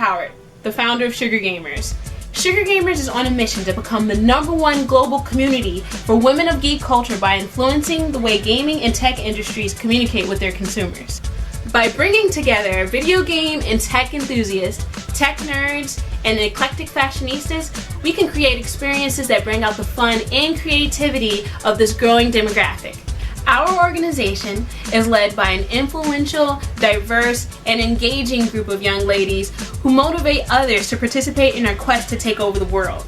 Howard, the founder of Sugar Gamers. Sugar Gamers is on a mission to become the #1 global community for women of geek culture by influencing the way gaming and tech industries communicate with their consumers. By bringing together video game and tech enthusiasts, tech nerds, and eclectic fashionistas, we can create experiences that bring out the fun and creativity of this growing demographic. Our organization is led by an influential, diverse, and engaging group of young ladies who motivate others to participate in our quest to take over the world.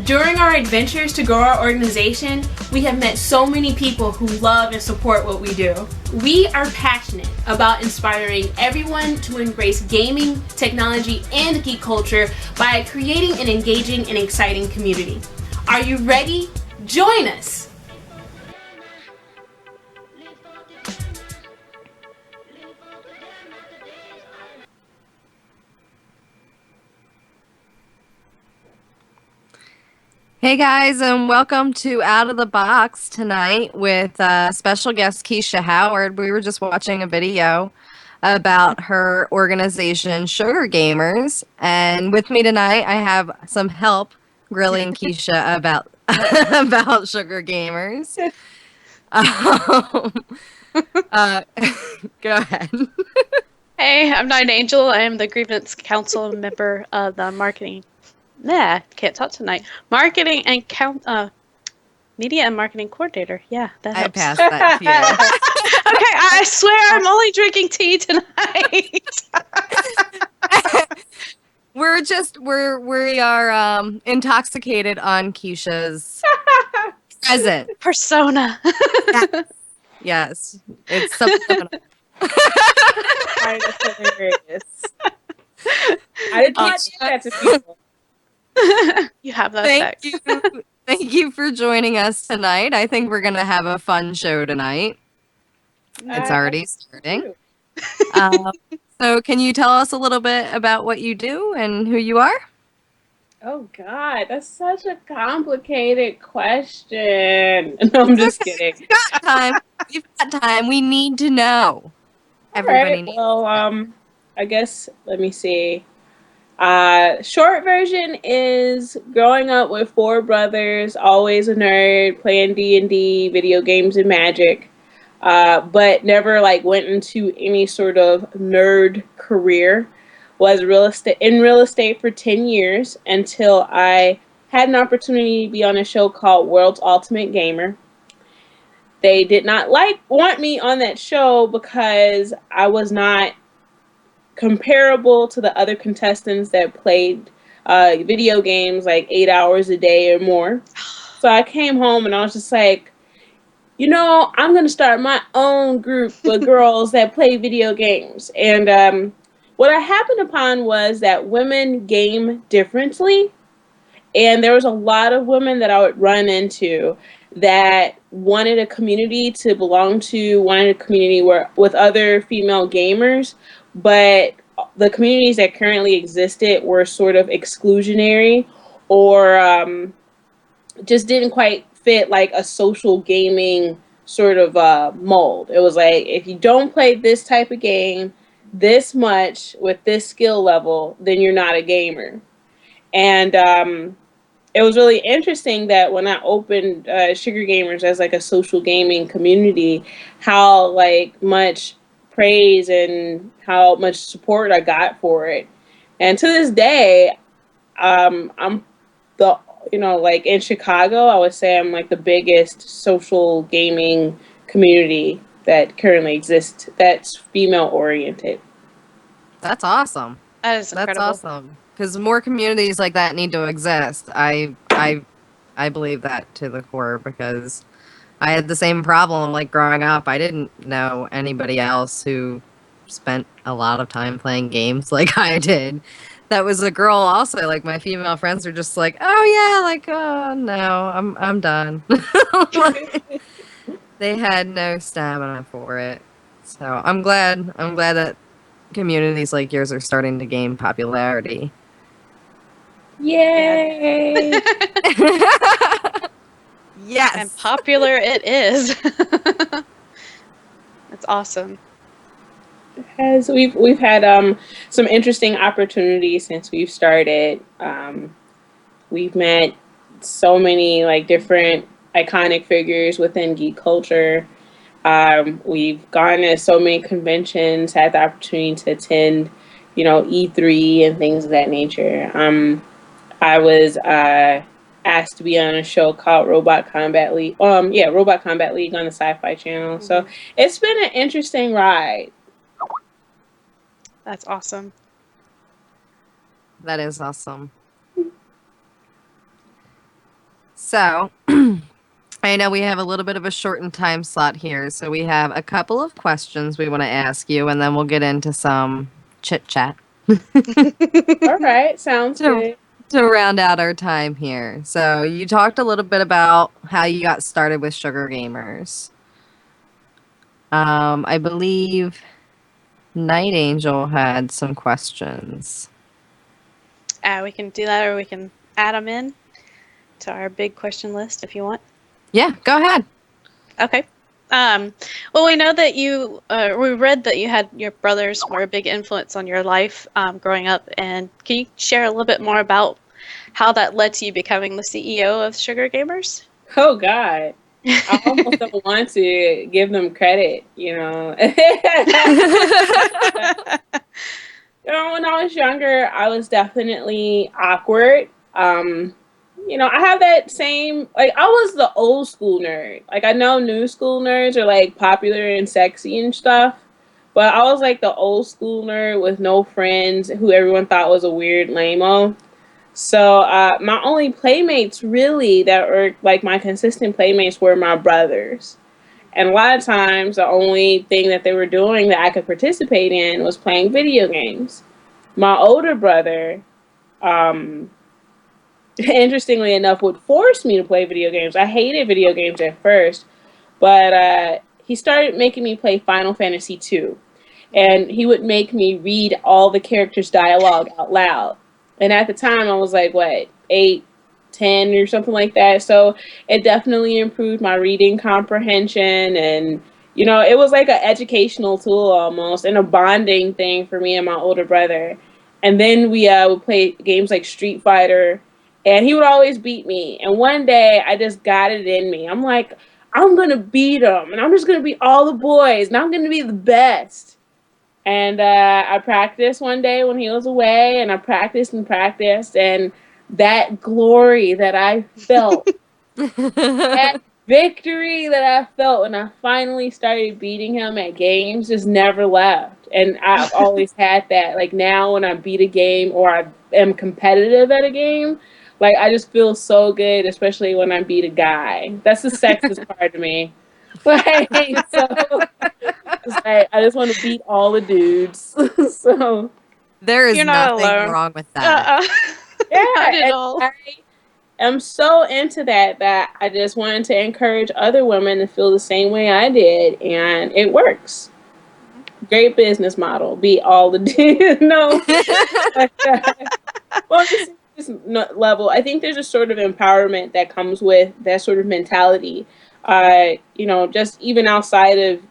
During our adventures to grow our organization, we have met so many people who love and support what we do. We are passionate about inspiring everyone to embrace gaming, technology, and geek culture by creating an engaging and exciting community. Are you ready? Join us! Hey guys, and welcome to Out of the Box tonight with special guest Keisha Howard. We were just watching a video about her organization, Sugar Gamers, and with me tonight I have some help grilling Keisha about about Sugar Gamers. Go ahead. Hey, I'm Nightangel. I am the grievance council member of the marketing. Nah, can't talk tonight. Marketing and media and marketing coordinator. Yeah, that helps. I passed that to you. Okay, I swear I'm only drinking tea tonight. we are intoxicated on Keisha's present persona. Yes, it's something. That's hilarious. I did not do that to people. You have that effect. Thank you for joining us tonight. I think we're gonna have a fun show tonight. It's already starting. So can you tell us a little bit about what you do and who you are? Oh God, that's such a complicated question. No, I'm just kidding. We've got time. We've got time. We need to know. Everybody needs to know. I guess let me see. Short version is growing up with 4 brothers, always a nerd, playing D&D, video games, and magic, but never went into any sort of nerd career. Was in real estate for 10 years until I had an opportunity to be on a show called World's Ultimate Gamer. They did not want me on that show because I was not comparable to the other contestants that played video games 8 hours a day or more. So I came home and I was just like, I'm going to start my own group of girls that play video games. And what I happened upon was that women game differently. And there was a lot of women that I would run into that wanted a community to belong to, wanted a community with other female gamers, but the communities that currently existed were sort of exclusionary or just didn't quite fit a social gaming sort of mold. It was if you don't play this type of game this much with this skill level, then you're not a gamer. And it was really interesting that when I opened Sugar Gamers as a social gaming community, how much praise and how much support I got for it. And to this day, I'm the in Chicago, I would say I'm the biggest social gaming community that currently exists that's female oriented. That's awesome. That is incredible. That's awesome. Because more communities like that need to exist. I believe that to the core because I had the same problem growing up. I didn't know anybody else who spent a lot of time playing games like I did. That was a girl also. My female friends were just oh yeah, no, I'm done. They had no stamina for it. So I'm glad that communities like yours are starting to gain popularity. Yay! Yes. And popular it is. That's awesome. has we've had some interesting opportunities since we've started. We've met so many like different iconic figures within geek culture. We've gone to so many conventions, had the opportunity to attend, E3 and things of that nature. I was asked to be on a show called Robot Combat League. Robot Combat League on the Sci-Fi Channel. So it's been an interesting ride. That's awesome. That is awesome. So, I know we have a little bit of a shortened time slot here, so we have a couple of questions we want to ask you, and then we'll get into some chit chat. All right, sounds to, good. to round out our time here. So, you talked a little bit about how you got started with Sugar Gamers. I believe Nightangel had some questions. We can do that, or we can add them in to our big question list if you want. Yeah, go ahead. Okay. Well, we know that we read that you had your brothers were a big influence on your life growing up, and can you share a little bit more about how that led to you becoming the CEO of Sugar Gamers? Oh God. I almost don't want to give them credit, When I was younger, I was definitely awkward. I have that same, like, I was the old school nerd. Like, I know new school nerds are, like, popular and sexy and stuff, but I was, like, the old school nerd with no friends who everyone thought was a weird lame-o. So, my only playmates, really, that were, like, my consistent playmates were my brothers. And a lot of times, the only thing that they were doing that I could participate in was playing video games. My older brother, um, interestingly enough, would force me to play video games. I hated video games at first, but he started making me play Final Fantasy II. And he would make me read all the characters' dialogue out loud. And at the time, I was like, what, 8, 10, or something like that. So it definitely improved my reading comprehension. And, it was like an educational tool almost and a bonding thing for me and my older brother. And then we would play games like Street Fighter. And he would always beat me. And one day, I just got it in me. I'm like, I'm going to beat him. And I'm just going to beat all the boys. And I'm going to be the best. And I practiced one day when he was away, and I practiced and practiced, and that glory that I felt, that victory that I felt when I finally started beating him at games just never left. And I've always had that. Like now when I beat a game or I am competitive at a game, like I just feel so good, especially when I beat a guy. That's the sexist part of me. Like, so I just want to beat all the dudes. So There is You're not nothing alone. wrong with that. yeah, Not at and all. I am so into that I just wanted to encourage other women to feel the same way I did, and it works. Great business model. Beat all the dudes. No, but, well, on a serious level, I think there's a sort of empowerment that comes with that sort of mentality. Just even outside of,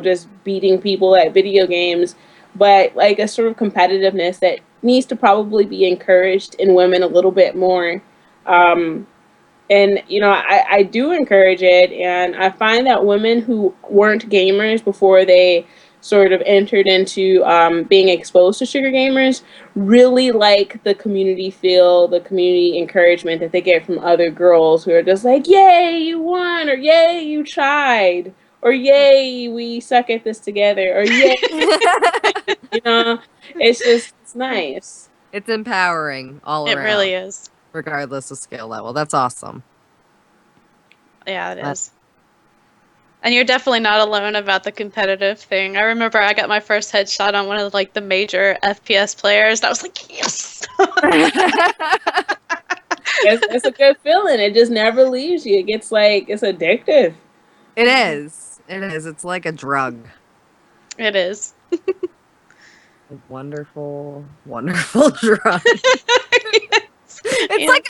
just beating people at video games, but like a sort of competitiveness that needs to probably be encouraged in women a little bit more. Um, and I do encourage it, and I find that women who weren't gamers before they sort of entered into being exposed to sugar gamers really like the community feel, the community encouragement that they get from other girls who are just like, yay, you won, or yay, you tried, or yay, we suck at this together, or yay. It's nice. It's empowering all It around, really is. regardless of skill level. That's awesome. Yeah, it is. And you're definitely not alone about the competitive thing. I remember I got my first headshot on one of the major FPS players, and I was like, yes! It's a good feeling. It just never leaves you. It gets it's addictive. It is. It is. It's like a drug. It is. A wonderful, wonderful drug. Yes. It's You know? like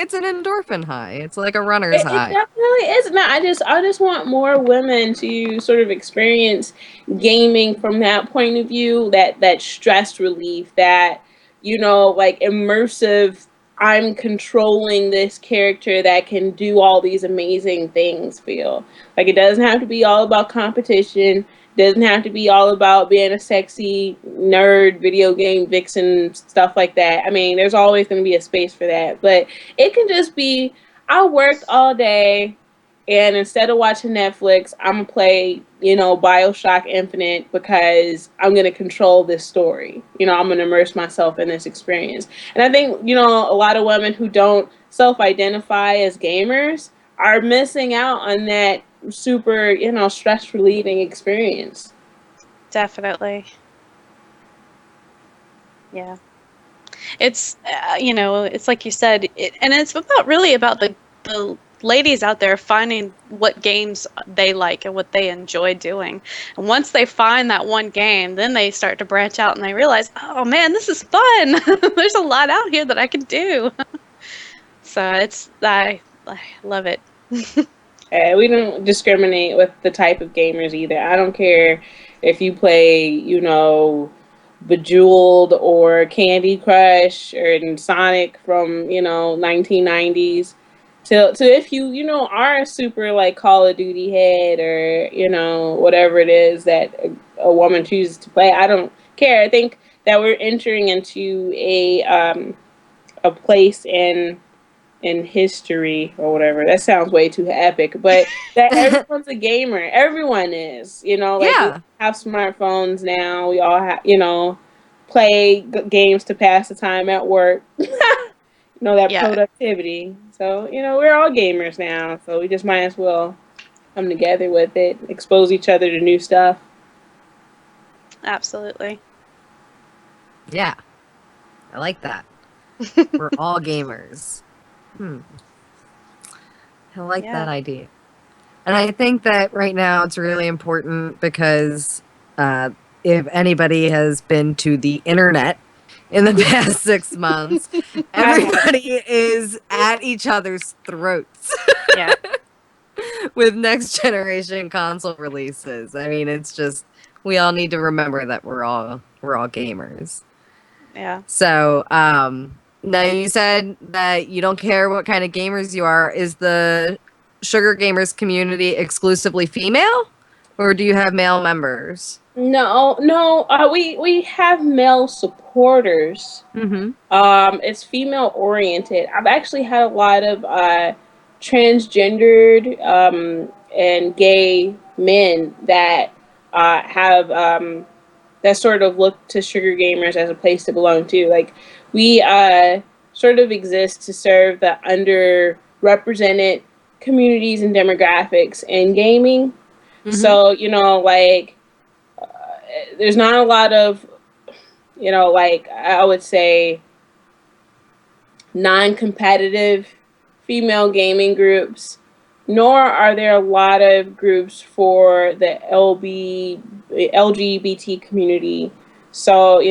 it's an endorphin high. It's like a runner's It high. definitely is. No, I just want more women to sort of experience gaming from that point of view, that stress relief, that like immersive. I'm controlling this character that can do all these amazing things. Feel like it doesn't have to be all about competition. Doesn't have to be all about being a sexy nerd, video game vixen, stuff like that. I mean, there's always going to be a space for that, but it can just be I worked all day, and instead of watching Netflix, I'm gonna play, Bioshock Infinite because I'm gonna control this story. I'm gonna immerse myself in this experience. And I think, a lot of women who don't self-identify as gamers are missing out on that super, stress relieving experience. Definitely. Yeah. It's it's like you said, and it's really about the ladies out there finding what games they like and what they enjoy doing. And once they find that one game, then they start to branch out and they realize, oh man, this is fun. There's a lot out here that I can do. So I love it. We don't discriminate with the type of gamers either. I don't care if you play, Bejeweled or Candy Crush or Sonic from 1990s to if you are a super like Call of Duty head or whatever it is that a woman chooses to play. I don't care. I think that we're entering into a place in history or whatever. That sounds way too epic, but that everyone's a gamer. Everyone is, like we Yeah. have smartphones now. We all have, play games to pass the time at work. That Yeah, productivity. So, we're all gamers now. So we just might as well come together with it, expose each other to new stuff. absolutely. Yeah. I like that. We're all gamers. I like Yeah. that idea. And I think that right now it's really important because if anybody has been to the internet in the past 6 months, everybody is at each other's throats Yeah. with next generation console releases. I mean, it's just we all need to remember that we're all gamers. Yeah. So, now you said that you don't care what kind of gamers you are. Is the Sugar Gamers community exclusively female, or do you have male members? No, no, we have male supporters. Mm-hmm. It's female oriented. I've actually had a lot of transgendered and gay men that have that sort of look to Sugar Gamers as a place to belong to. Like we sort of exist to serve the underrepresented communities and demographics in gaming. Mm-hmm. So there's not a lot of like I would say non-competitive female gaming groups, nor are there a lot of groups for the LGBT community. So,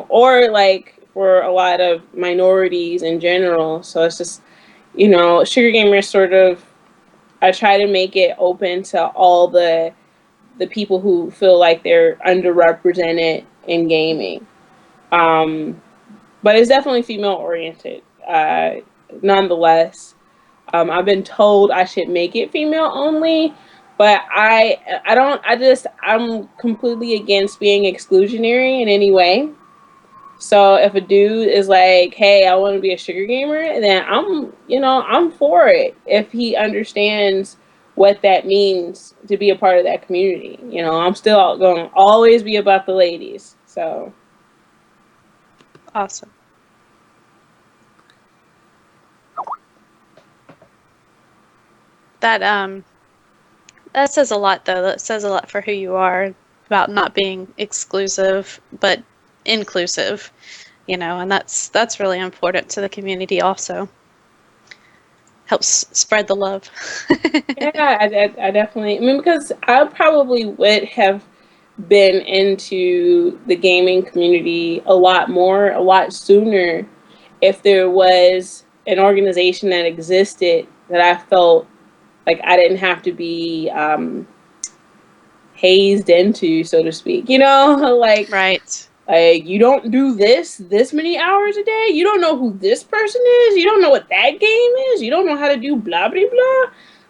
or like for a lot of minorities in general. So it's just, Sugar Gamers sort of, I try to make it open to all the people who feel like they're underrepresented in gaming. Um, but it's definitely female oriented. Nonetheless, I've been told I should make it female only, but I don't. I'm completely against being exclusionary in any way. So if a dude is like, "Hey, I want to be a sugar gamer," then I'm for it. If he understands what that means to be a part of that community, I'm still going to always be about the ladies. So Awesome. That that says a lot though. That says a lot for who you are about not being exclusive but inclusive, and that's really important to the community also. Helps spread the love. yeah, I definitely. I mean, because I probably would have been into the gaming community a lot more, a lot sooner if there was an organization that existed that I felt like I didn't have to be hazed into, so to speak, Right. like you don't do this many hours a day. You don't know who this person is. You don't know what that game is. You don't know how to do blah blah blah.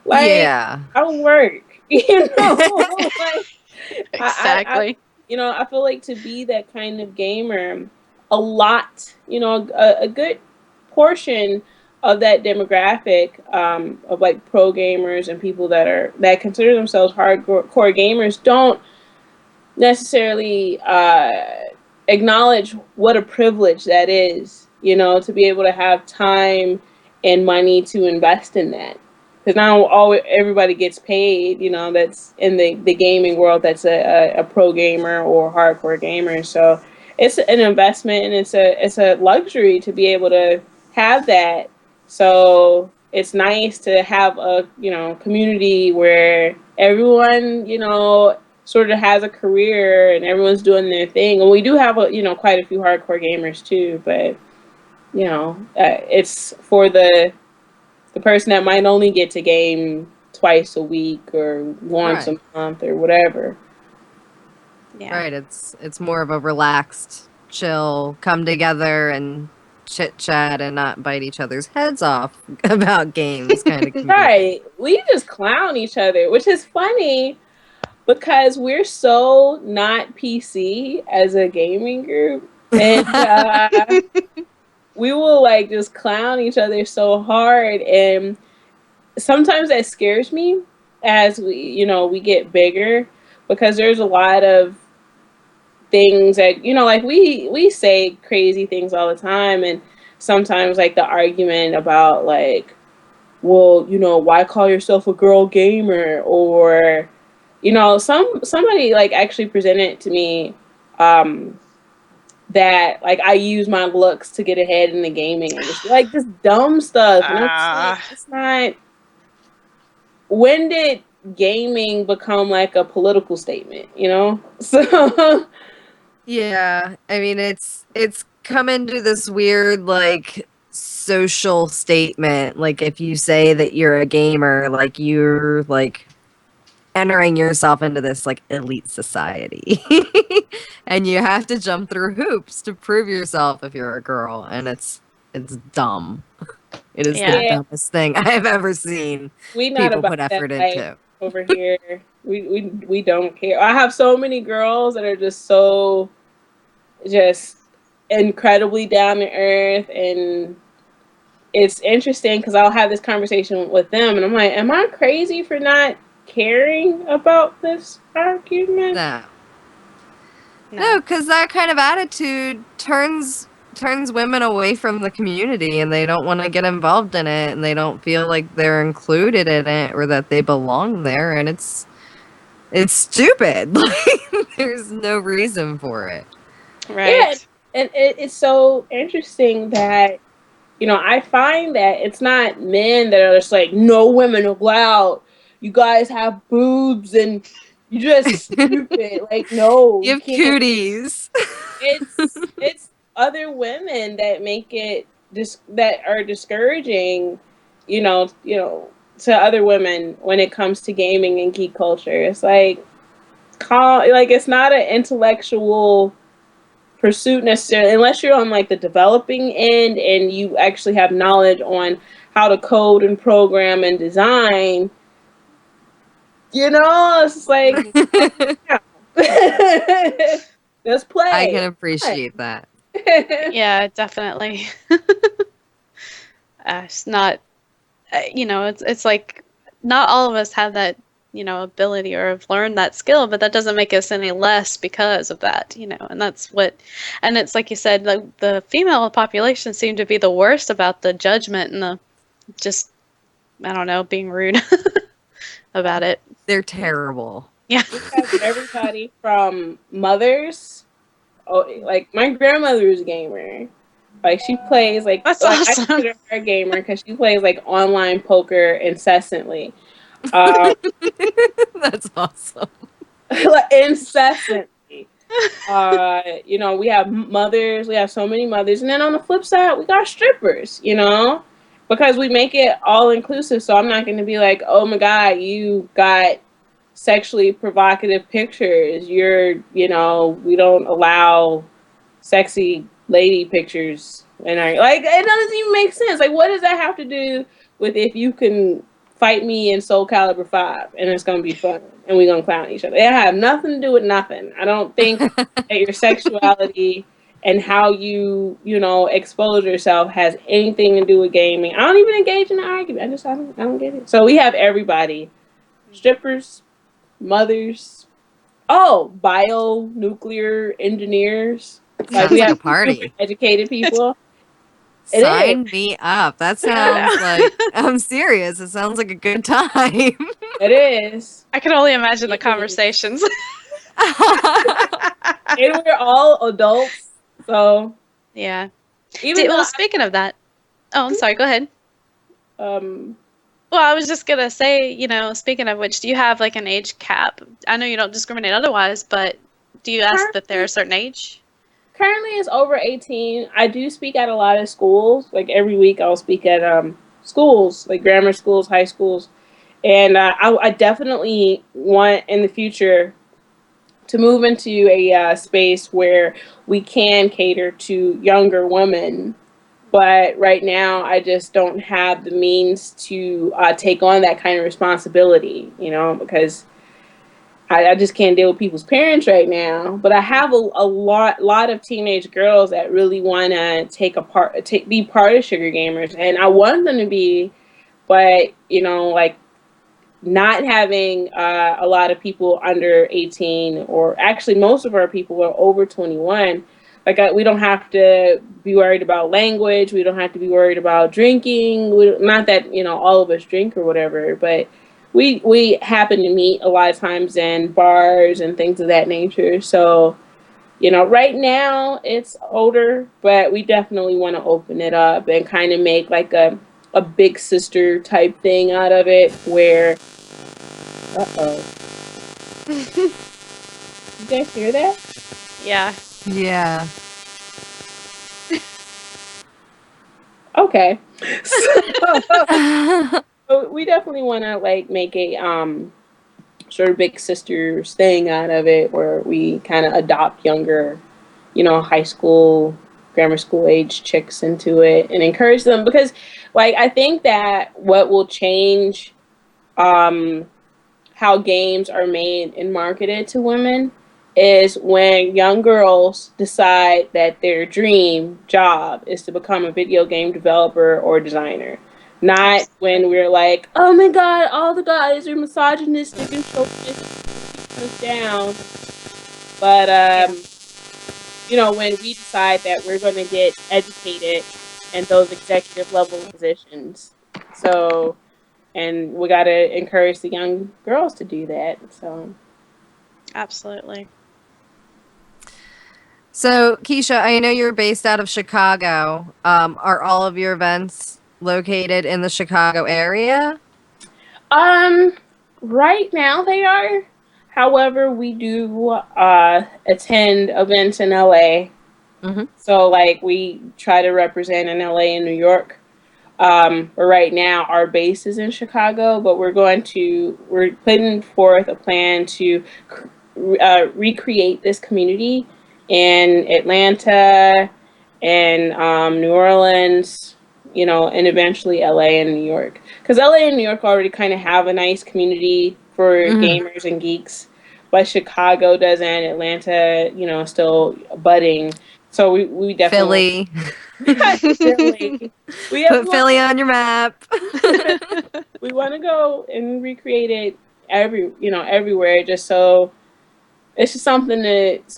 Like Yeah. I'll work, like I Exactly. I feel like to be that kind of gamer, a lot, a good portion of that demographic of like pro gamers and people that consider themselves hardcore gamers don't necessarily acknowledge what a privilege that is, to be able to have time and money to invest in that. Because now everybody gets paid, that's in the gaming world, that's a pro gamer or hardcore gamer. So it's an investment, and it's a luxury to be able to have that. So it's nice to have a community where everyone sort of has a career and everyone's doing their thing. And we do have quite a few hardcore gamers too, but it's for the person that might only get to game twice a week or once Right. a month or whatever. Yeah. Right. It's more of a relaxed, chill, come together and chit chat and not bite each other's heads off about games kind of community. Right. We just clown each other, which is funny because we're so not PC as a gaming group. And we will like just clown each other so hard, and sometimes that scares me as we get bigger, because there's a lot of things that like we say crazy things all the time, and sometimes like the argument about like, well, why call yourself a girl gamer, or somebody like actually presented to me that like I use my looks to get ahead in the gaming industry, like this dumb stuff, and I'm just like, it's not. When did gaming become like a political statement? So Yeah, I mean it's come into this weird like social statement. Like if you say that you're a gamer, like you're like entering yourself into this like elite society. And you have to jump through hoops to prove yourself if you're a girl, and it's dumb. It is the Yeah. yeah, dumbest thing I've ever seen we not people about put that effort life into. over here. We don't care. I have so many girls that are just so just incredibly down to earth, and it's interesting because I'll have this conversation with them, and I'm like, am I crazy for not caring about this argument? No. No. No, because that kind of attitude turns women away from the community, and they don't want to get involved in it, and they don't feel like they're included in it or that they belong there, and it's stupid. Like there's no reason for it. Yeah, Right. and it's so interesting that I find that it's not men that are just like, no women allowed. You guys have boobs and you're just stupid. Like, no, You you have can't. cooties. It's other women that make it that are discouraging, to other women when it comes to gaming and geek culture. It's like, like it's not an intellectual pursuit necessarily, unless you're on like the developing end and you actually have knowledge on how to code and program and design. It's just like, yeah. Let's I play. can appreciate that. Yeah, definitely. It's not, it's like not all of us have that, ability or have learned that skill, but that doesn't make us any less because of that, and and it's like you said, the female population seem to be the worst about the judgment and the just, I don't know, being rude about it. They're terrible. Yeah. We have everybody from mothers. Oh, like my grandmother is a gamer. Like she plays That's I awesome. consider her a gamer because she plays like online poker incessantly. Um, That's awesome. like, incessantly. We have mothers, we have so many mothers, and then on the flip side, we got strippers, because we make it all inclusive. So I'm not going to be like, oh my God, you got sexually provocative pictures. We don't allow sexy lady pictures. And it doesn't even make sense. Like, what does that have to do with if you can fight me in Soul Calibur 5 and it's going to be fun and we're going to clown each other? It have nothing to do with nothing. I don't think that your sexuality and how you expose yourself has anything to do with gaming. I don't even engage in the argument. I don't get it. So we have everybody. Strippers, mothers, bionuclear engineers. Sounds We like a have party. super educated people. It Sign me up. That sounds like, I'm serious. It sounds like a good time. It is. I can only imagine the It is. conversations. And we're all adults, so Yeah. even though Speaking of that, oh, I'm sorry. Go ahead. um Well, I was just gonna say, speaking of which, do you have like an age cap? I know you don't discriminate otherwise, but do you ask that they're a certain age? currently it's over 18. I do speak at a lot of schools. Like every week I'll speak at schools, like grammar schools, high schools. And I definitely want in the future to move into a space where we can cater to younger women. But right now, I just don't have the means to take on that kind of responsibility, because I just can't deal with people's parents right now. But I have a lot of teenage girls that really want to be part of Sugar Gamers, and I want them to be, but like not having a lot of people under 18, or actually most of our people are over 21. Like we don't have to be worried about language. We don't have to be worried about drinking. Not that all of us drink or whatever, but we happen to meet a lot of times in bars and things of that nature. So right now it's older, but we definitely want to open it up and kind of make like a big sister type thing out of it, where uh-oh. You guys hear that? Yeah. Yeah. Okay. So we definitely want to like make a sort of big sisters thing out of it, where we kind of adopt younger, high school, grammar school age chicks into it and encourage them, because like I think that what will change how games are made and marketed to women is when young girls decide that their dream job is to become a video game developer or designer. Not when we're like, oh my God, all the guys are misogynistic and chauvinistic, keep us down. But, when we decide that we're going to get educated in those executive level positions. So, and we got to encourage the young girls to do that. So, Absolutely. So, Keisha, I know you're based out of Chicago. Are all of your events located in the Chicago area? right now they are. However, we do attend events in LA. Mm-hmm. So, like, we try to represent in LA and New York. But right now, our base is in Chicago, but we're putting forth a plan to recreate this community in Atlanta and New Orleans, and eventually LA and New York. Because LA and New York already kind of have a nice community for gamers and geeks, but Chicago doesn't. Atlanta, still budding. So we definitely Philly. We Put Philly on your map. we want to go and recreate it everywhere, just so it's just something it's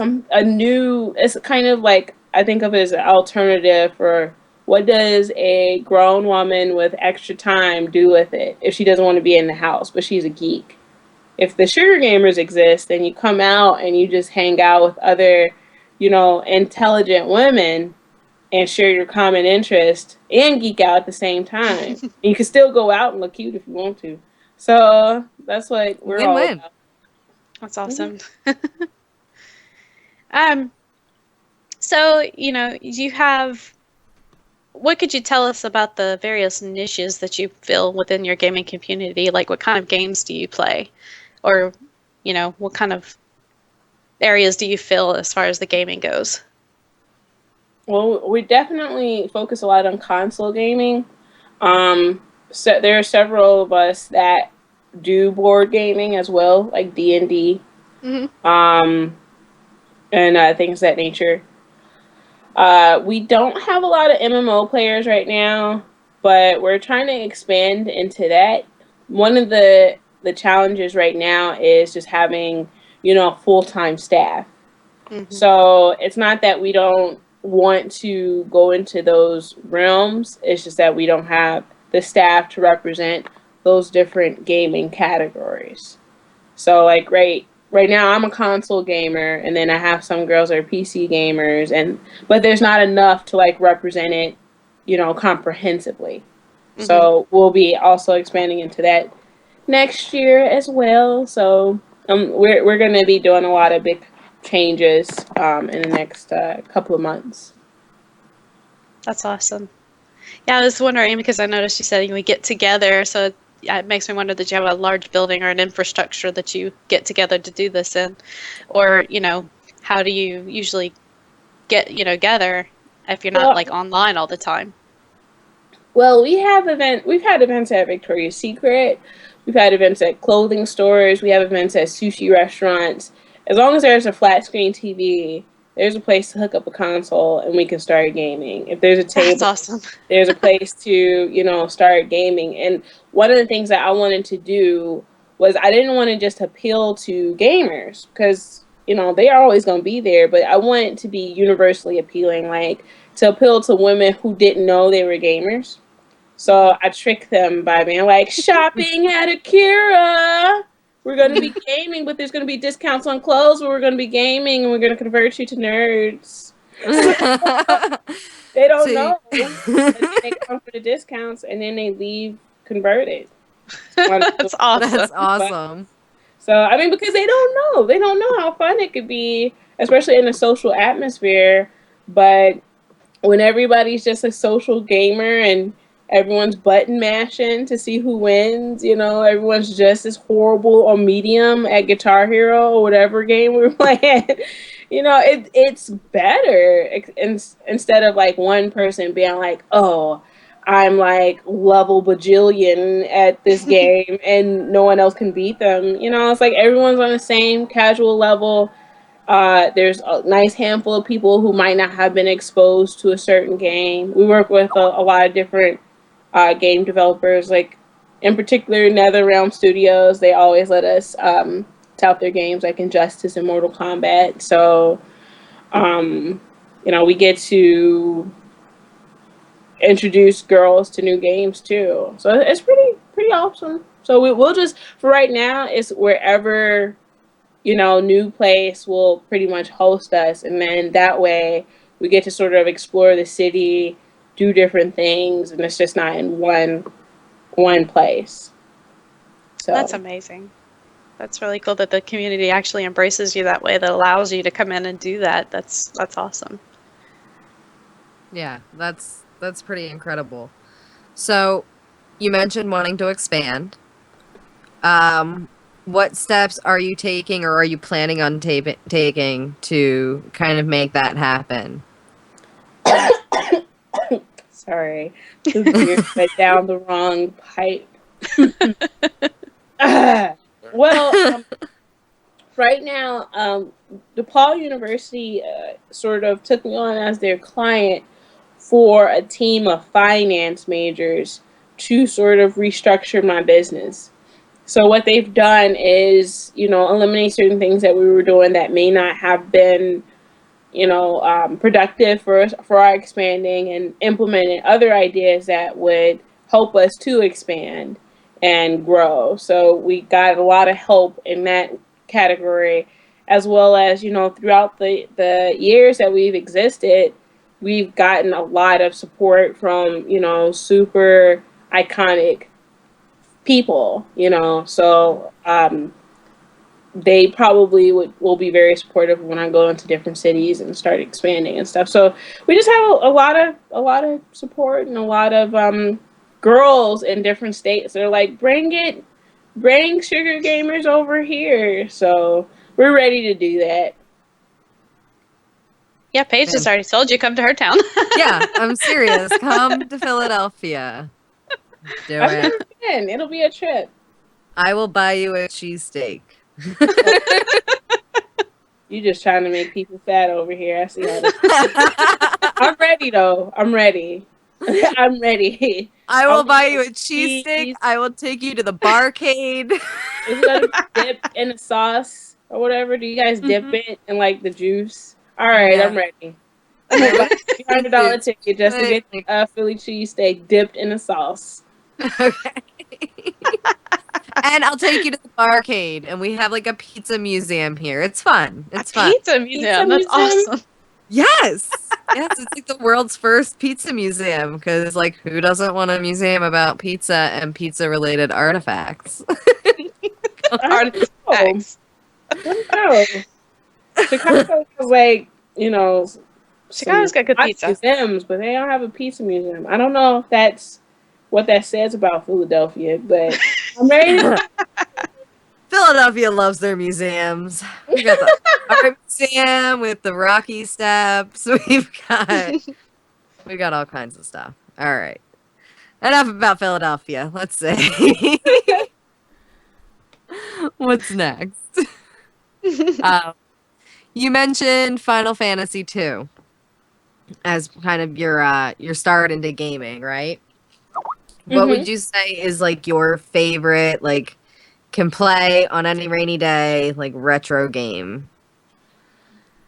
kind of like, I think of it as an alternative for what does a grown woman with extra time do with it if she doesn't want to be in the house, but she's a geek. If the sugar gamers exist, then you come out and you just hang out with other, intelligent women and share your common interest and geek out at the same time. And you can still go out and look cute if you want to. So that's what we're all Win-win. about. That's awesome. Um, so, you have, what could you tell us about the various niches that you feel within your gaming community? Like, what kind of games do you play? Or, what kind of areas do you feel as far as the gaming goes? Well, we definitely focus a lot on console gaming. So there are several of us that do board gaming as well, like D&D, Hmm. um, and things of that nature. We don't have a lot of MMO players right now, but we're trying to expand into that. One of the challenges right now is just having, full-time staff. Hmm. So it's not that we don't want to go into those realms. It's just that we don't have the staff to represent those different gaming categories. So like right now I'm a console gamer, and then I have some girls that are PC gamers, and but there's not enough to like represent it, comprehensively. Hmm. So we'll be also expanding into that next year as well. So we're going to be doing a lot of big changes in the next couple of months. That's awesome. Yeah, I was wondering because I noticed you said we get together, so yeah, it makes me wonder that you have a large building or an infrastructure that you get together to do this in, or how do you usually get together if you're not Well, like online all the time? well, we've had events at Victoria's Secret. We've had events at clothing stores. We have events at sushi restaurants. As long as there's a flat screen TV, there's a place to hook up a console and we can start gaming. If there's a That's table, awesome. there's a place to, start gaming. And one of the things that I wanted to do was I didn't want to just appeal to gamers because, they are always going to be there, but I want it to be universally appealing, like to appeal to women who didn't know they were gamers. Hmm. So I tricked them by being like, shopping at Akira. We're going to be gaming, but there's going to be discounts on clothes, but we're going to be gaming and we're going to convert you to nerds. They don't See, know. And then they come for the discounts and then they leave converted. On That's awesome. that's awesome. So, I mean, because they don't know. They don't know how fun it could be, especially in a social atmosphere. But when everybody's just a social gamer and everyone's button mashing to see who wins, everyone's just as horrible or medium at Guitar Hero or whatever game we're playing. It's better instead of like one person being like, oh, I'm like level bajillion at this game and no one else can beat them. It's like everyone's on the same casual level. There's a nice handful of people who might not have been exposed to a certain game. We work with a lot of different game developers, like in particular NetherRealm Studios. They always let us tout their games, like Injustice and Mortal Kombat. So, we get to introduce girls to new games too. So it's pretty awesome. So we'll just for right now, it's wherever new place will pretty much host us. And then that way we get to sort of explore the city, do different things, and it's just not in one place. That's So amazing. That's really cool that the community actually embraces you that way, that allows you to come in and do that. That's awesome. Yeah, that's pretty incredible. So, you mentioned wanting to expand. What steps are you taking or are you planning on taking to kind of make that happen? sorry, the beer went down the wrong pipe. well, right now, DePaul University sort of took me on as their client for a team of finance majors to sort of restructure my business. So what they've done is, eliminate certain things that we were doing that may not have been, productive for our expanding, and implementing other ideas that would help us to expand and grow. So we got a lot of help in that category, as well as, throughout the years that we've existed, we've gotten a lot of support from, super iconic people. So they probably will be very supportive when I go into different cities and start expanding and stuff. So we just have a lot of support and a lot of girls in different states. They're like, bring sugar gamers over here. So we're ready to do that. Yeah, Paige has already told you, come to her town. Yeah, I'm serious. Come to Philadelphia. Do it. It'll be a trip. I will buy you a cheesesteak. You just trying to make people fat over here. I see how this. I'm ready though. I'm ready. I'm ready. I will buy you a cheesesteak. I will take you to the barcade. Is it gonna be dipped in the sauce or whatever? Do you guys dip it in like the juice? All right, I'm ready. I'm gonna buy a $300 ticket just to get a Philly cheesesteak dipped in the sauce. Okay. And I'll take you to the barcade, and we have like a pizza museum here. It's fun. It's fun. Pizza museum. That's awesome. Yes. Yes, it's like the world's first pizza museum because, like, who doesn't want a museum about pizza and pizza-related artifacts? Artifacts. Chicago is like, Chicago's got good pizza. Museums, but they don't have a pizza museum. I don't know if that's what that says about Philadelphia, but I'm ready. Philadelphia loves their museums. We got the art museum with the Rocky Steps. We got all kinds of stuff. All right. Enough about Philadelphia. Let's see. What's next? You mentioned Final Fantasy II as kind of your start into gaming, right? What would you say is like your favorite, like, can play on any rainy day, like, retro game?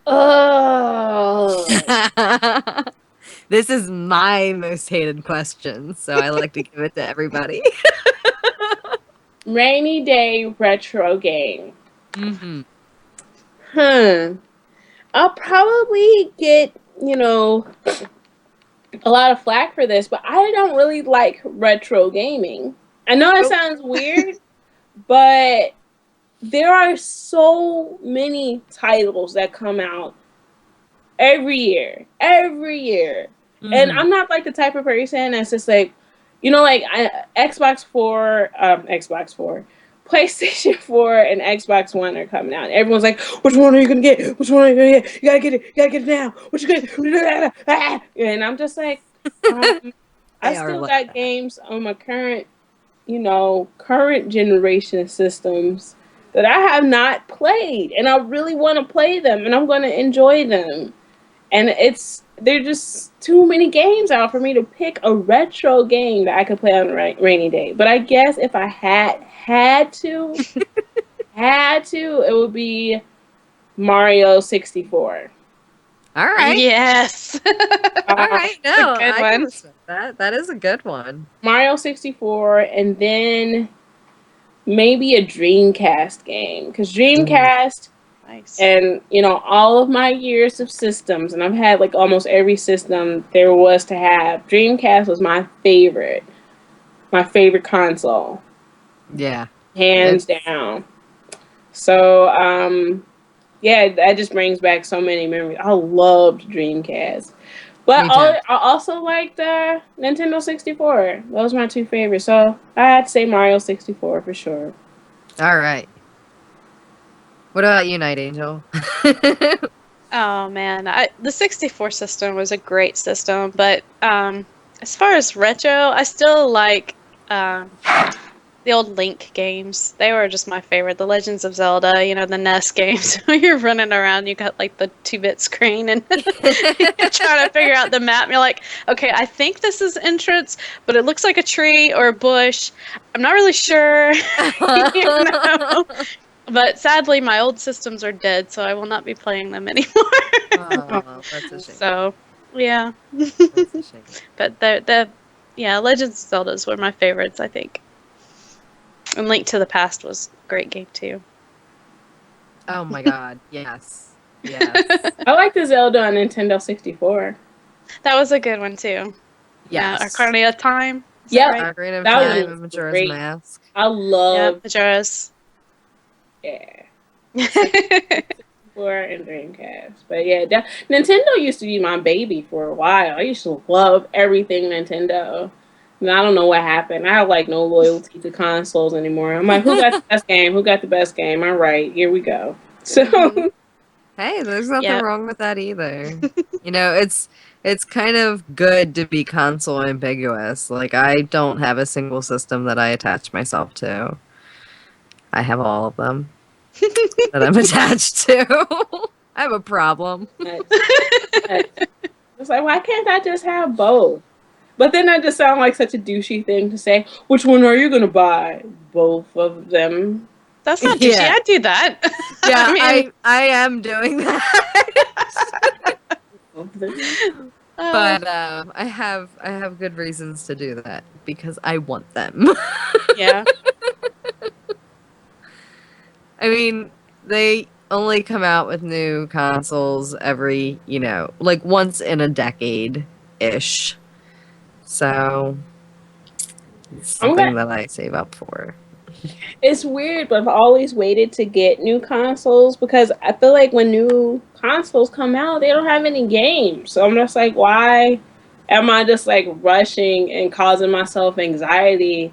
Oh. This is my most hated question, so I like to give it to everybody. Rainy day retro game. Mm-hmm. I'll probably get, a lot of flack for this, but I don't really like retro gaming. I know it sounds weird, but there are so many titles that come out every year. Mm-hmm. And I'm not like the type of person that's just like, Xbox 4, PlayStation 4 and Xbox One are coming out. Everyone's like, which one are you going to get? Which one are you going to get? You got to get it. You got to get it now. What you get? And I'm just like, I still got games on my current generation systems that I have not played. And I really want to play them. And I'm going to enjoy them. And there are just too many games out for me to pick a retro game that I could play on a rainy day. But I guess if I had to, it would be Mario 64. All right. Yes. All right. No, I can that is a good one. Mario 64, and then maybe a Dreamcast game. Because Dreamcast... Nice. And, all of my years of systems, and I've had like almost every system there was to have, Dreamcast was my favorite console. Yeah. Hands down. So, that just brings back so many memories. I loved Dreamcast. But I also liked Nintendo 64. Those are my two favorites. So I had to say Mario 64 for sure. All right. What about you, Nightangel? Oh man, the 64 system was a great system, but as far as retro, I still like the old Link games. They were just my favorite. The Legends of Zelda, the NES games where you're running around, you got like the 2-bit screen and you're trying to figure out the map. And you're like, okay, I think this is entrance, but it looks like a tree or a bush. I'm not really sure. But sadly, my old systems are dead, so I will not be playing them anymore. Oh, that's a shame. So, yeah. That's a shame. But Legends of Zeldas were my favorites, I think. And Link to the Past was a great game, too. Oh my god, yes. Yes. I like the Zelda on Nintendo 64. That was a good one, too. Yes. Ocarina of Time. Yeah. Ocarina of That Time was and Majora's great. Mask. I love Majora's. Yeah. And Dreamcast. But yeah, Nintendo used to be my baby for a while. I used to love everything Nintendo. And I don't know what happened. I have like no loyalty to consoles anymore. I'm like, who got the best game? Who got the best game? All right, here we go. So Hey, there's nothing Yeah. wrong with that either. You know, it's kind of good to be console ambiguous. Like I don't have a single system that I attach myself to. I have all of them that I'm attached to. I have a problem. it's like, why can't I just have both? But then that just sounds like such a douchey thing to say. Which one are you gonna buy? Both of them. That's not douchey. Yeah. I do that. Yeah, I mean, I am doing that. Both of them. But I have good reasons to do that because I want them. yeah. I mean, they only come out with new consoles every, like once in a decade ish. So it's I'm something gonna that I save up for. It's weird, but I've always waited to get new consoles because I feel like when new consoles come out, they don't have any games. So I'm just like, why am I just like rushing and causing myself anxiety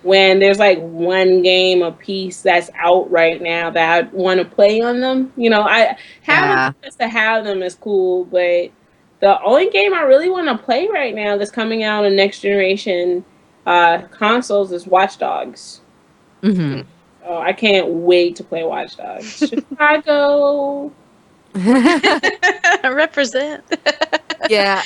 when there's like one game a piece that's out right now that I want to play on them? I having Yeah. just to have them is cool, but the only game I really want to play right now that's coming out on next generation consoles is Watch Dogs. Hmm. Oh, I can't wait to play Watch Dogs. Chicago. Represent. Yeah,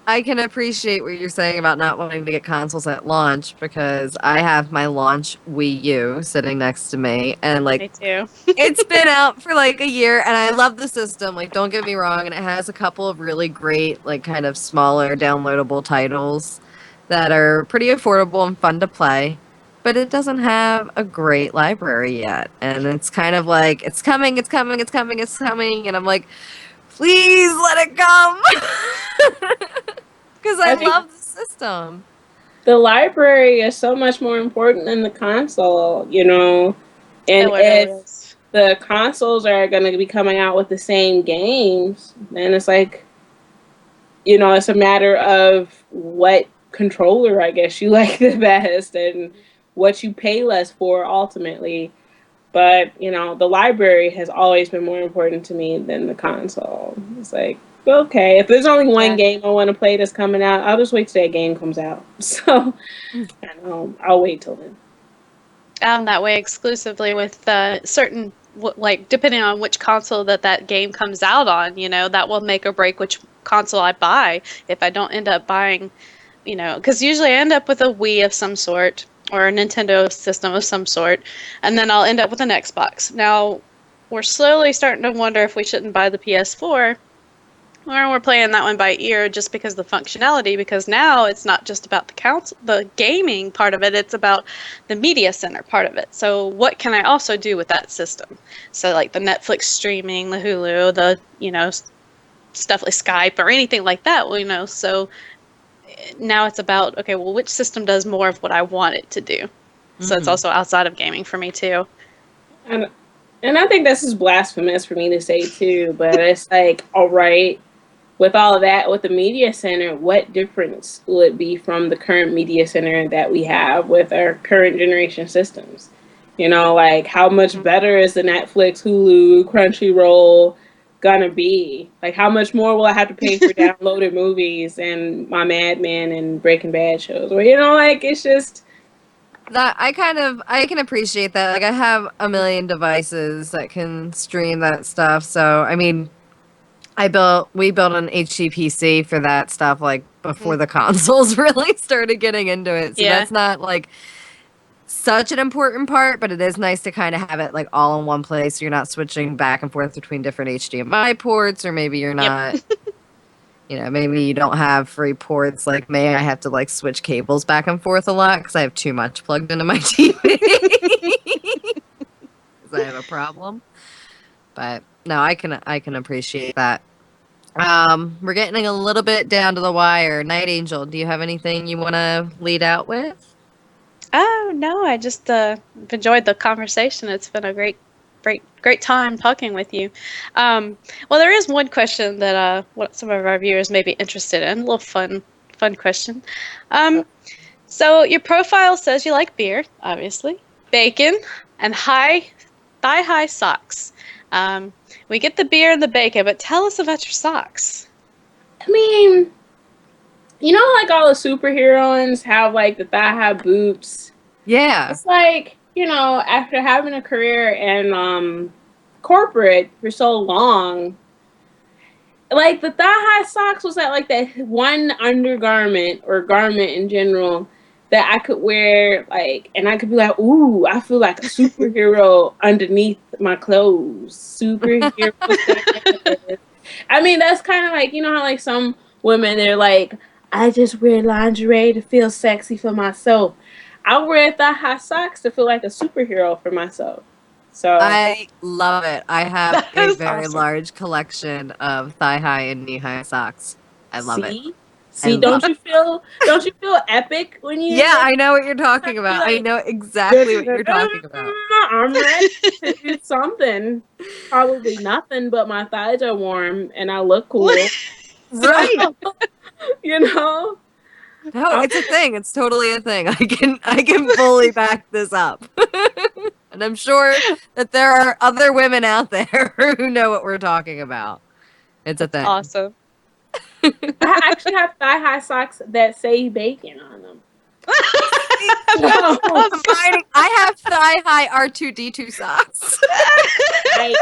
I can appreciate what you're saying about not wanting to get consoles at launch because I have my launch Wii U sitting next to me and like Me too. it's been out for like a year and I love the system, like don't get me wrong, and it has a couple of really great like kind of smaller downloadable titles that are pretty affordable and fun to play. But it doesn't have a great library yet. And it's kind of like it's coming, it's coming, it's coming, it's coming, and I'm like, please let it come. Because I I think love the system. the library is so much more important than the console, It And really if is. the consoles are going to be coming out with the same games, then it's like, it's a matter of what controller, I guess, you like the best and what you pay less for ultimately. But, the library has always been more important to me than the console. It's like, okay, if there's only one Yeah. game I want to play that's coming out, I'll just wait till that game comes out. So, I'll wait till then. I'm that way exclusively with certain, like, depending on which console that game comes out on, that will make or break which console I buy. If I don't end up buying, because usually I end up with a Wii of some sort or a Nintendo system of some sort, and then I'll end up with an Xbox. Now, we're slowly starting to wonder if we shouldn't buy the PS4. Or we're playing that one by ear just because of the functionality, because now it's not just about the gaming part of it, it's about the media center part of it. So what can I also do with that system? So like the Netflix streaming, the Hulu, the, stuff like Skype or anything like that, so now it's about, okay, well, which system does more of what I want it to do? So it's Mhm. also outside of gaming for me too. And, and I think this is blasphemous for me to say too, but it's like, all right, with all of that, with the media center, what difference will it be from the current media center that we have with our current generation systems? Like how much Mhm. better is the Netflix, Hulu, Crunchyroll gonna be? Like how much more will I have to pay for downloaded movies and my Mad Men and Breaking Bad shows? Or like it's just That I can appreciate that. Like I have a million devices that can stream that stuff. So I mean, we built an HTPC for that stuff like before the consoles really started getting into it. So Yeah. that's not like such an important part, but it is nice to kind of have it like all in one place. So you're not switching back and forth between different HDMI ports, or maybe you're Yep. not, maybe you don't have free ports like me. I have to like switch cables back and forth a lot because I have too much plugged into my TV. Because I have a problem. But no, I can appreciate that. We're getting a little bit down to the wire. Night Angel, do you have anything you want to lead out with? Oh, no, I just enjoyed the conversation. It's been a great great time talking with you. Well, there is one question that what some of our viewers may be interested in. A little fun question. So your profile says you like beer, obviously, bacon, and thigh-high socks. We get the beer and the bacon, but tell us about your socks. I mean, you know, like all the superheroes have like the thigh-high boots. Yeah. It's like, you know, after having a career in corporate for so long, like the thigh-high socks was that one undergarment or garment in general that I could wear, like, and I could be like, ooh, I feel like a superhero underneath my clothes. Superhero status. I mean, that's kind of like, you know how like some women, they're like, I just wear lingerie to feel sexy for myself. I wear thigh-high socks to feel like a superhero for myself. So I love it. I have That a is very awesome. large collection of thigh-high and knee-high socks. I love it. See, don't you feel epic when you Yeah, I know what you're talking about. I like, know exactly what you're talking about. I'm ready to do something. Probably nothing, but my thighs are warm and I look cool. Right. So, you know, No, I'm it's a thing. It's totally a thing. I can fully back this up. And I'm sure that there are other women out there who know what we're talking about. It's a That's thing. awesome. I actually have thigh-high socks that say bacon on them. That's awesome. I have thigh-high R2D2 socks. Nice.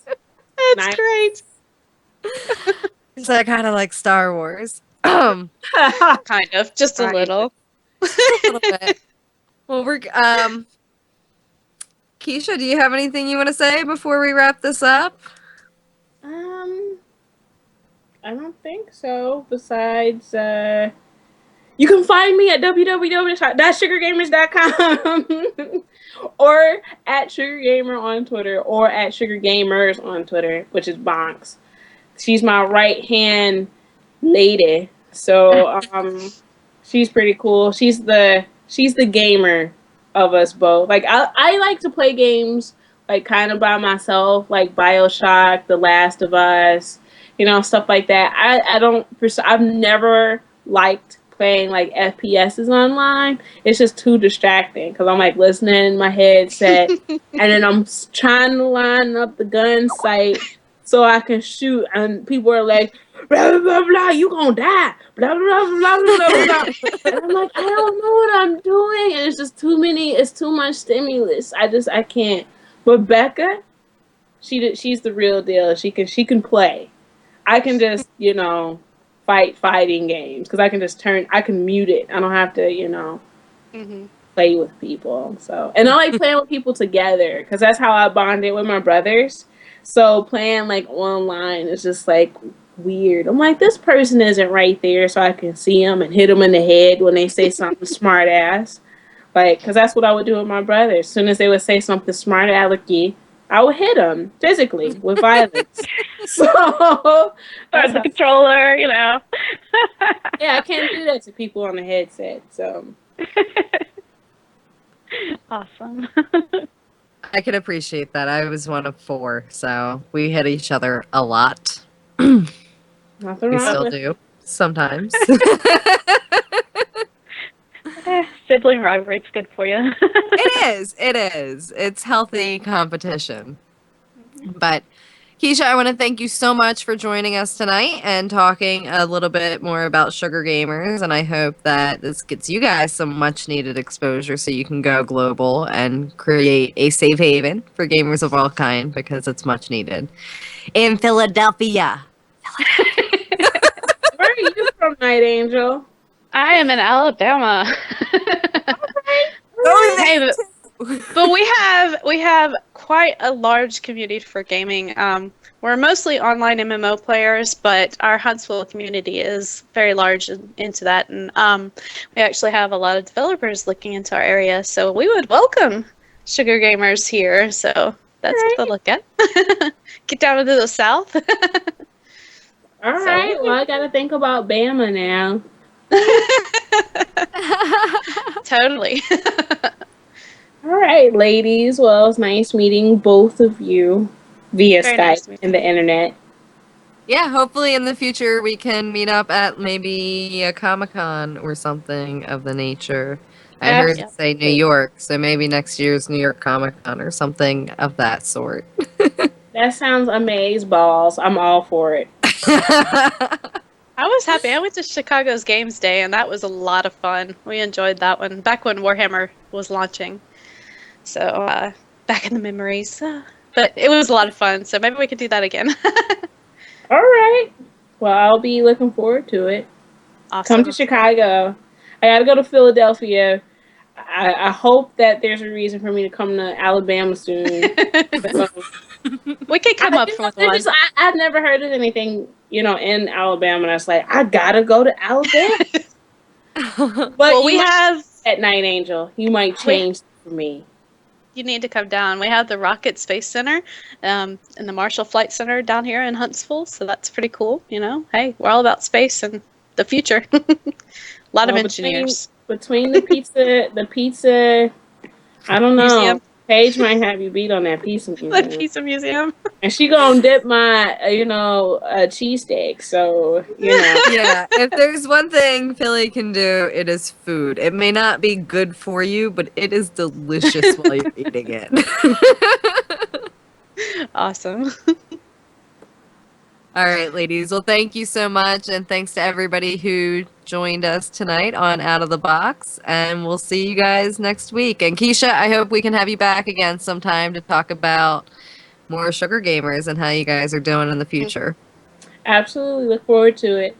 That's Nice. great. So I kind of like Star Wars. Kind of, just a Right. little. A little bit. Well, Keisha, do you have anything you want to say before we wrap this up? I don't think so. Besides, you can find me at www.sugargamers.com or at sugargamer on Twitter or at sugargamers on Twitter, which is Bonks. She's my right hand lady, so she's pretty cool. She's the gamer of us both. Like I like to play games like kind of by myself, like BioShock, The Last of Us, you know, stuff like that. I've never liked playing like FPSs online. It's just too distracting because I'm like listening in my headset and then I'm trying to line up the gun sight so I can shoot, and people are like, blah blah blah blah, you gonna die, blah blah blah blah blah blah. And I'm like, I don't know what I'm doing, and it's just too many. It's too much stimulus. I can't. But Becca, she's the real deal. She can play. I can just fighting games because I can mute it. I don't have to Hmm. play with people. So, and I like playing with people together because that's how I bonded with my brothers. So playing like online is just like weird. I'm like, this person isn't right there, so I can see them and hit them in the head when they say something smart ass. Like, because that's what I would do with my brothers. As soon as they would say something smart alecky, I would hit them physically with violence. So Or that's the how, controller, you know. yeah, I can't do that to people on the headset. So Awesome. I can appreciate that. I was one of 4, so we hit each other a lot. nothing We wrong still with do sometimes. Sibling rivalry's good for you. It is. It is. It's healthy competition. But Keisha, I want to thank you so much for joining us tonight and talking a little bit more about Sugar Gamers. And I hope that this gets you guys some much needed exposure so you can go global and create a safe haven for gamers of all kind because it's much needed in Philadelphia. Where are you from, Nightangel? I am in Alabama. Go Hey, there but we have quite a large community for gaming. We're mostly online MMO players, but our Huntsville community is very large into that, and we actually have a lot of developers looking into our area. So we would welcome sugar gamers here. So that's something to look at. Get down into the south. All So- right. Well, I gotta think about Bama now. Totally. All right, ladies. Well, it's nice meeting both of you via Very Skype nice to meet and the internet. Yeah, hopefully in the future we can meet up at maybe a Comic-Con or something of the nature. I heard you say New York, so maybe next year's New York Comic-Con or something of that sort. That sounds amaze balls. I'm all for it. I was happy. I went to Chicago's Games Day, and that was a lot of fun. We enjoyed that one back when Warhammer was launching. So, back in the memories. But it was a lot of fun, so maybe we could do that again. All right. Well, I'll be looking forward to it. Awesome. Come to Chicago. I gotta go to Philadelphia. I hope that there's a reason for me to come to Alabama soon. We could come up with one. I've never heard of anything, in Alabama. That's like, I gotta go to Alabama. But Well, we have at Nightangel. You might change for me. You need to come down. We have the Rocket Space Center, and the Marshall Flight Center down here in Huntsville, so that's pretty cool. Hey, we're all about space and the future. A lot of engineers. Between the pizza, I don't know. Museum. Paige might have you beat on that pizza museum. The pizza museum. And she gonna dip my, cheesesteak. So, Yeah, if there's one thing Philly can do, it is food. It may not be good for you, but it is delicious while you're eating it. Awesome. All right, ladies. Well, thank you so much. And thanks to everybody who joined us tonight on Out of the Box. And we'll see you guys next week. And Keisha, I hope we can have you back again sometime to talk about more sugar gamers and how you guys are doing in the future. Absolutely. Look forward to it.